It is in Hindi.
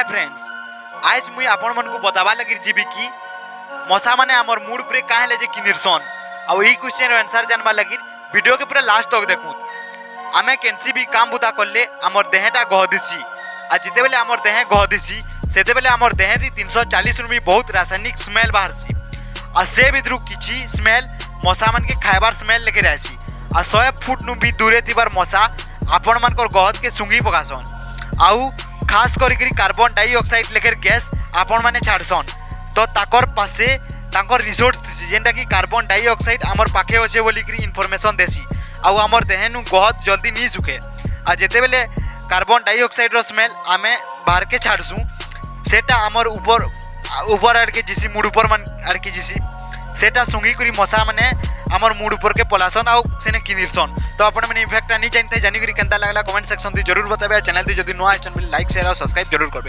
हाय फ्रेंड्स, आज मुई आपण मन को बतावा लगी जीवी कि मशा माने हमर मूड पर काहे ले जे किनिरसन आ यही क्वेश्चन आंसर जानबा लगी वीडियो के पूरा लास्ट तक देखू। आमे केनसी भी काम बुता करले हमर देहटा गहदिसी आ जिते बेले हमर देह गहदिसी सेते बेले हमर देह दी 340 भी बहुत रासायनिक स्मेल बाहरसी आ से भितरु किछि स्मेल मशा मन के खाइबार स्मेल लेके रहसी आ 100 फुट नु भी दूरे थिबार मशा आपण मानकर गहद के सुंगी पकासन आउ खास करी कार्बन डाइऑक्साइड लेकर गैस आपण माने छाड़सन तो ताकर पासे तांकर रिसोर्स दिसी जेंटा कि कार्बन डाइऑक्साइड आमर पाखे अच्छे बोलिकी इनफॉरमेशन देसी आउ आमर देहनु गहद जल्दी नहीं सुखे आ जेते बेले कार्बन डाइऑक्साइड रो स्मेल आमे बाहर के छाड़सु सेटा आमर ऊपर आड़ के जिसी मुड ऊपर मान आड़ के जिसी सेटा सुंगी करी मशा माने आमर मुड ऊपर के पलासन आउ सेने किनिरसन। तो आपण माने इफेक्ट नहीं जानते जानी करी केनता लागला कमेंट सेक्शन दी जरूर बताबे। चैनल दी जदी नुआ आइछन लाइक शेयर और सब्सक्राइब जरूर करबे।